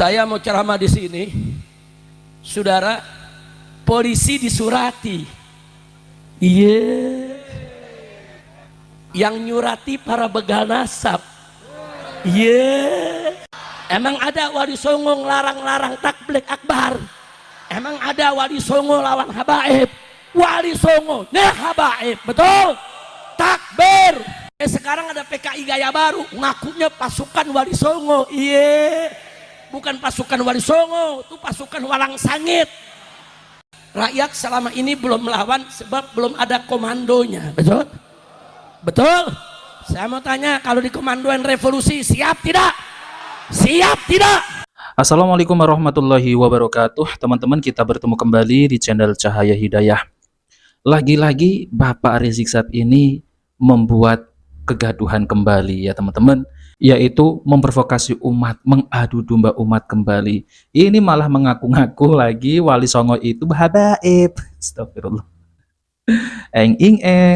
Saya mau ceramah di sini, saudara. Polisi disurati, iya. Yang nyurati para begal nasab, iya. Emang ada wali songo larang-larang takblik akbar? Emang ada wali songo lawan habaib? Wali songo nah habaib, betul? Takbir. Sekarang ada PKI gaya baru, ngakunya pasukan wali songo, iya. Bukan pasukan wali songo, itu pasukan walang sangit. Rakyat selama ini belum melawan sebab belum ada komandonya, betul? Betul? Saya mau tanya, kalau di komandoan revolusi siap tidak? Siap tidak? Assalamualaikum warahmatullahi wabarakatuh. Teman-teman, kita bertemu kembali di channel Cahaya Hidayah. Lagi-lagi Bapak Rizik Syihab ini membuat kegaduhan kembali ya teman-teman, yaitu memprovokasi umat, mengadu domba umat kembali. Ini malah mengaku-ngaku lagi wali songo itu habaib. Astagfirullah.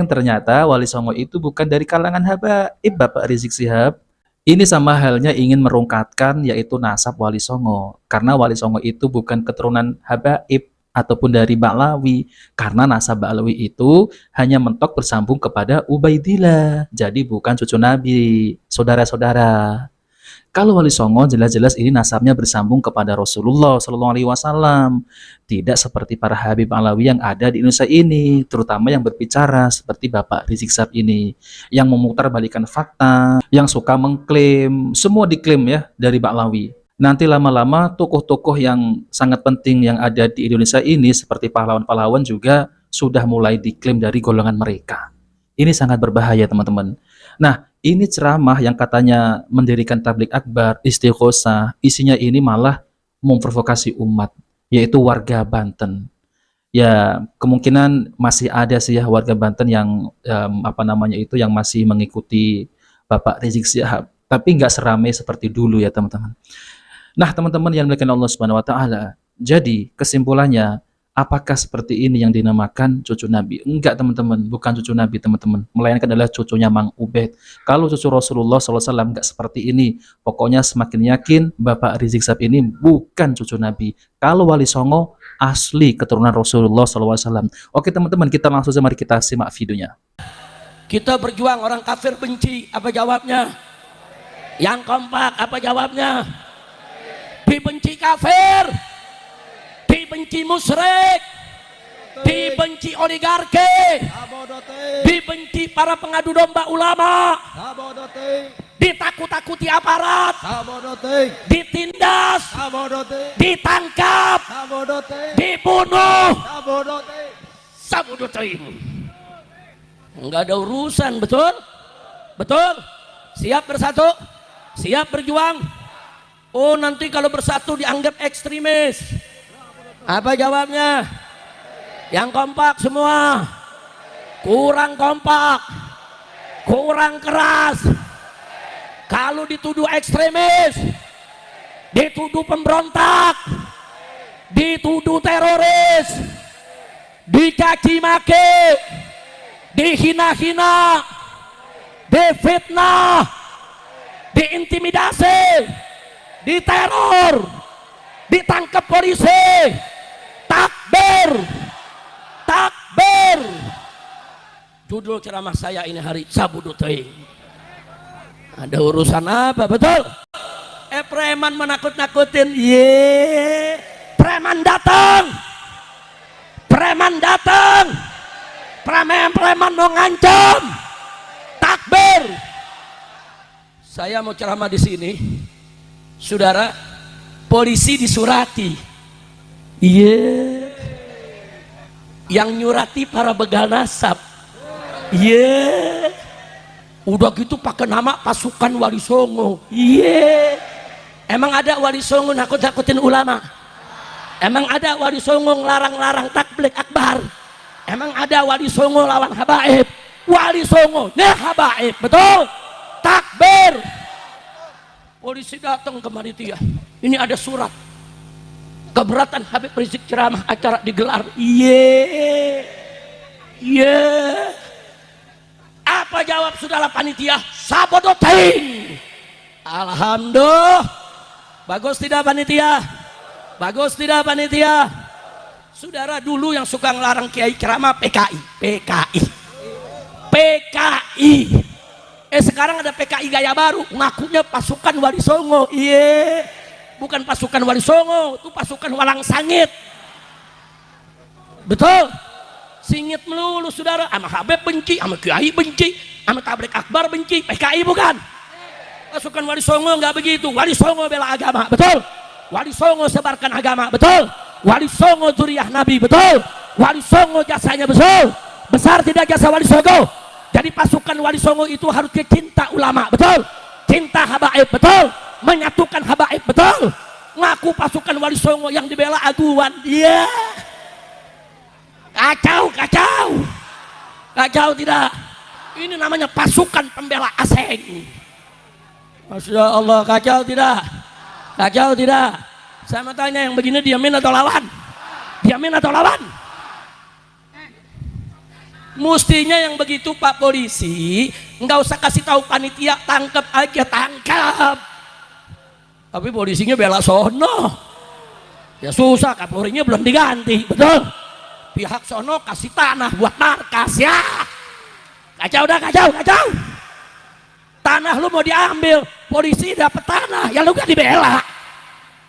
Ternyata wali songo itu bukan dari kalangan habaib Bapak Rizik Syihab. Ini sama halnya ingin merungkatkan yaitu nasab wali songo, karena wali songo itu bukan keturunan habaib ataupun dari Ba'lawi, karena nasab Ba'lawi itu hanya mentok bersambung kepada Ubaidillah, jadi bukan cucu Nabi. Saudara-saudara, kalau wali songo jelas-jelas ini nasabnya bersambung kepada Rasulullah SAW, tidak seperti para Habib Alawi yang ada di Indonesia ini, terutama yang berbicara seperti Bapak Rizik Syihab ini, yang memutarbalikkan fakta, yang suka mengklaim, semua diklaim ya dari Ba'lawi. Nanti lama-lama tokoh-tokoh yang sangat penting yang ada di Indonesia ini seperti pahlawan-pahlawan juga sudah mulai diklaim dari golongan mereka. Ini sangat berbahaya teman-teman. Nah, ini ceramah yang katanya mendirikan tablik akbar, istighosah, isinya ini malah memprovokasi umat, yaitu warga Banten. Ya, kemungkinan masih ada sih ya warga Banten yang yang masih mengikuti Bapak Rizik Syihab, tapi nggak seramai seperti dulu ya teman-teman. Nah, teman-teman yang dimuliakan Allah Subhanahu wa taala. Jadi, kesimpulannya, apakah seperti ini yang dinamakan cucu Nabi? Enggak, teman-teman, bukan cucu Nabi, teman-teman. Melainkan adalah cucunya Mang Ubed. Kalau cucu Rasulullah SAW enggak seperti ini. Pokoknya semakin yakin Bapak Rizik Syihab ini bukan cucu Nabi. Kalau wali songo asli keturunan Rasulullah SAW. Oke, teman-teman, kita langsung saja mari kita simak videonya. Kita berjuang, orang kafir benci, apa jawabnya? Yang kompak, apa jawabnya? Dibenci kafir, dibenci musyrik, dibenci oligarki, dibenci para pengadu domba ulama, ditakut-takuti aparat, ditindas, ditangkap, dibunuh, sabodotein. Enggak ada urusan, betul? Betul? Siap bersatu? Siap berjuang? Oh, nanti kalau bersatu dianggap ekstremis. Apa jawabnya? Yang kompak semua. Kurang kompak, kurang keras. Kalau dituduh ekstremis, dituduh pemberontak, dituduh teroris, dicaci maki, dihina-hina, difitnah, diintimidasi, diteror, ditangkap polisi, takbir, takbir. Judul ceramah saya ini hari Sabudutai. Ada urusan apa, betul? Preman menakut-nakutin, ye, preman datang, preman datang, preman mau ngancam, takbir. Saya mau ceramah di sini. Saudara, polisi disurati, iya. Yang nyurati para begal nasab, iya. Udah gitu pakai nama pasukan wali songo, iya. Emang ada wali songo nakut-nakutin ulama? Emang ada wali songo ngelarang-larang takblik akbar? Emang ada wali songo lawan habaib? Wali songo nah habaib, betul? Takbir. Polisi datang ke panitia. Ini ada surat keberatan Habib Rizik ceramah acara digelar. Iya, iya. Apa jawab saudara panitia? Sabodotein. Alhamdulillah. Bagus tidak panitia? Bagus tidak panitia? Saudara, dulu yang suka ngelarang kiai ceramah PKI, PKI, PKI. Sekarang ada PKI gaya baru, ngakunya pasukan Wali Songo. Iya, bukan pasukan Wali Songo, itu pasukan Walang Sangit. Betul? Singit melulu saudara, sama Habib benci, sama Kiai benci, sama Tablik Akbar benci. PKI bukan? Pasukan Wali Songo nggak begitu. Wali Songo bela agama, betul? Wali Songo sebarkan agama, betul? Wali Songo zuriyah Nabi, betul? Wali Songo jasanya betul? Besar tidak jasa Wali Songo? Jadi pasukan Wali Songo itu harus cinta ulama, betul? Cinta habaib, betul? Menyatukan habaib, betul? Ngaku pasukan Wali Songo yang dibela aguan, iya. Kacau, kacau. Kacau tidak? Ini namanya pasukan pembela asing. Masya Allah, kacau tidak? Kacau tidak? Saya mau tanya, yang begini diamin atau lawan? Diamin atau lawan? Mestinya yang begitu Pak Polisi nggak usah kasih tahu panitia, tangkap aja, tangkap. Tapi polisinya bela sono, ya susah, Kapolrinya belum diganti, betul? Pihak sono kasih tanah buat markas, ya kacau dah, kacau, kacau. Tanah lu mau diambil, polisi dapat tanah, ya lu gak dibela.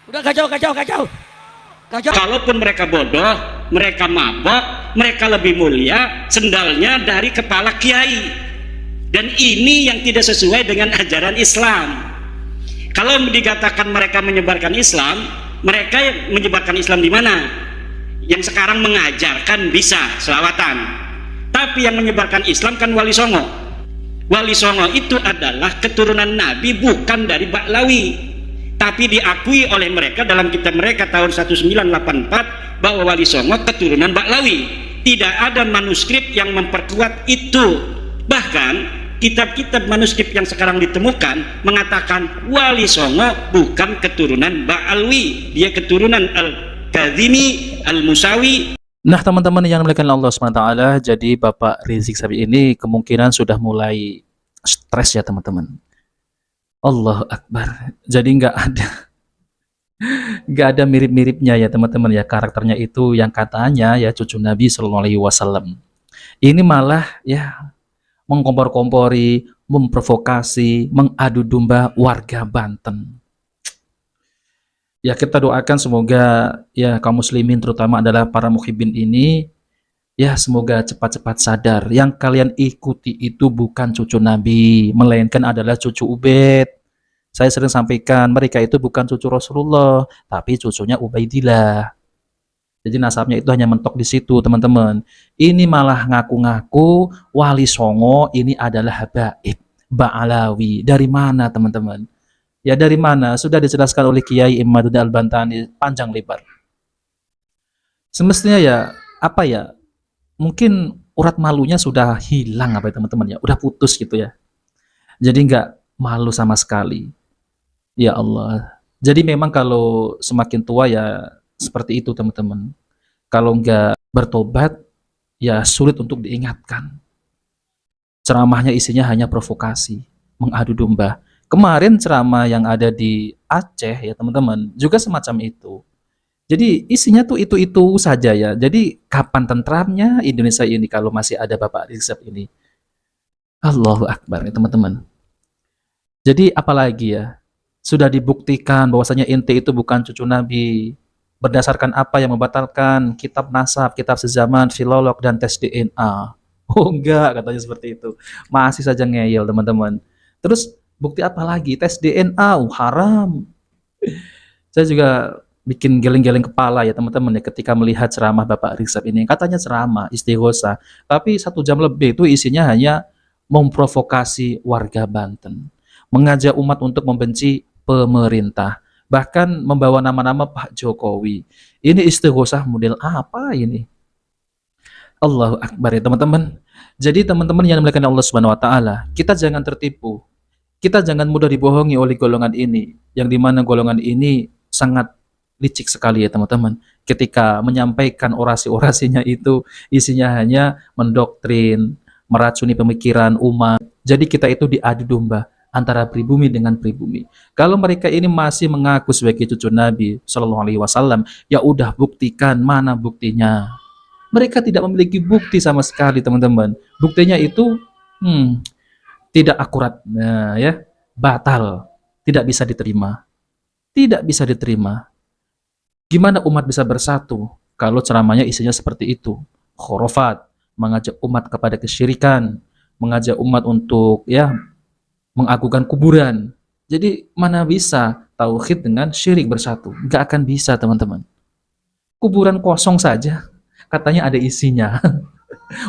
Udah kacau, kacau, kacau, kacau. Kalaupun mereka bodoh, mereka mabok, mereka lebih mulia sendalnya dari kepala kiai. Dan ini yang tidak sesuai dengan ajaran Islam. Kalau dikatakan mereka menyebarkan Islam, mereka menyebarkan Islam di mana? Yang sekarang mengajarkan bisa selawatan. Tapi yang menyebarkan Islam kan Wali Songo. Wali Songo itu adalah keturunan Nabi, bukan dari Baklawi. Tapi diakui oleh mereka dalam kitab mereka tahun 1984 bahwa Wali Songo keturunan Baklawi. Tidak ada manuskrip yang memperkuat itu. Bahkan kitab-kitab manuskrip yang sekarang ditemukan mengatakan Wali Songo bukan keturunan Ba'alwi, dia keturunan Al-Kazimi, Al-Musawi. Nah, teman-teman yang dimuliakan Allah SWT, jadi Bapak Rizik Syihab ini kemungkinan sudah mulai stres ya teman-teman. Allah Akbar. Jadi nggak ada mirip-miripnya ya teman-teman ya, karakternya itu yang katanya ya cucu Nabi Shallallahu Alaihi Wasallam. Ini malah ya mengkompor-kompori, memprovokasi, mengadu domba warga Banten. Ya kita doakan semoga ya kaum muslimin terutama adalah para muhibbin ini ya semoga cepat-cepat sadar yang kalian ikuti itu bukan cucu Nabi, melainkan adalah cucu Ubaid. Saya sering sampaikan mereka itu bukan cucu Rasulullah, tapi cucunya Ubaidillah. Jadi nasabnya itu hanya mentok di situ teman-teman. Ini malah ngaku-ngaku Wali Songo ini adalah habaib, Ba'alawi. Dari mana teman-teman? Ya dari mana? Sudah dijelaskan oleh Kiai Imaduddin Al-Bantani panjang lebar. Semestinya ya, apa ya? Mungkin urat malunya sudah hilang apa ya teman-teman ya, udah putus gitu ya. Jadi nggak malu sama sekali. Ya Allah. Jadi memang kalau semakin tua ya seperti itu teman-teman. Kalau nggak bertobat ya sulit untuk diingatkan. Ceramahnya isinya hanya provokasi, mengadu domba. Kemarin ceramah yang ada di Aceh ya teman-teman juga semacam itu. Jadi isinya tuh itu saja ya. Jadi kapan tentramnya Indonesia ini kalau masih ada Bapak Rizik Syihab ini? Allahu Akbar ya teman-teman. Jadi apalagi ya? Sudah dibuktikan bahwasanya ente itu bukan cucu Nabi. Berdasarkan apa yang membatalkan kitab nasab, kitab sezaman, filolog dan tes DNA? Oh enggak, katanya seperti itu. Masih saja ngeyel teman-teman. Terus bukti apa lagi? Tes DNA, haram. Saya juga bikin geleng-geleng kepala ya teman-teman ya ketika melihat ceramah Bapak Rizik Syihab ini. Katanya ceramah, istighosah. Tapi 1 jam lebih itu isinya hanya memprovokasi warga Banten. Mengajak umat untuk membenci pemerintah. Bahkan membawa nama-nama Pak Jokowi. Ini istighosah model apa ini? Allahu Akbar ya teman-teman. Jadi teman-teman yang dimuliakan Allah Subhanahu wa taala, kita jangan tertipu. Kita jangan mudah dibohongi oleh golongan ini, yang dimana golongan ini sangat licik sekali ya teman-teman. Ketika menyampaikan orasi-orasinya itu isinya hanya mendoktrin, meracuni pemikiran umat. Jadi kita itu diadu domba. antara pribumi dengan pribumi. Kalau mereka ini masih mengaku sebagai cucu Nabi Shallallahu Alaihi Wasallam, ya udah buktikan, mana buktinya? Mereka tidak memiliki bukti sama sekali, teman-teman. Buktinya itu tidak akurat, nah, ya, batal, tidak bisa diterima, tidak bisa diterima. Gimana umat bisa bersatu kalau ceramahnya isinya seperti itu? Khurafat, mengajak umat kepada kesyirikan, mengajak umat untuk ya mengagungkan kuburan. Jadi mana bisa tauhid dengan syirik bersatu? Nggak akan bisa, teman-teman. Kuburan kosong saja, katanya ada isinya.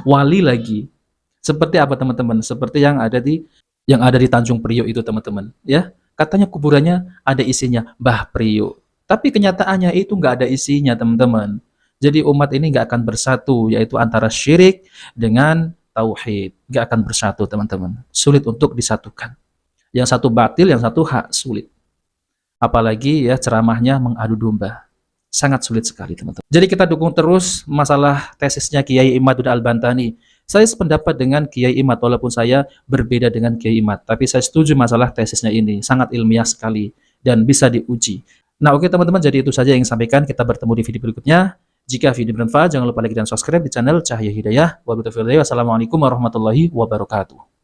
Wali lagi. Seperti apa, teman-teman? Seperti yang ada di Tanjung Priok itu, teman-teman. Ya, katanya kuburannya ada isinya, Mbah Priok. Tapi kenyataannya itu nggak ada isinya, teman-teman. Jadi umat ini nggak akan bersatu, yaitu antara syirik dengan tauhid. Nggak akan bersatu, teman-teman. Sulit untuk disatukan. Yang satu batil, yang satu hak, sulit. Apalagi ya ceramahnya mengadu domba. Sangat sulit sekali, teman-teman. Jadi kita dukung terus masalah tesisnya Kiai Imad Al-Bantani. Saya sependapat dengan Kiai Imad, walaupun saya berbeda dengan Kiai Imad. Tapi saya setuju masalah tesisnya ini. Sangat ilmiah sekali dan bisa diuji. Nah, oke teman-teman, jadi itu saja yang saya sampaikan. Kita bertemu di video berikutnya. Jika video bermanfaat, jangan lupa like dan subscribe di channel Cahaya Hidayah. Wassalamualaikum warahmatullahi wabarakatuh.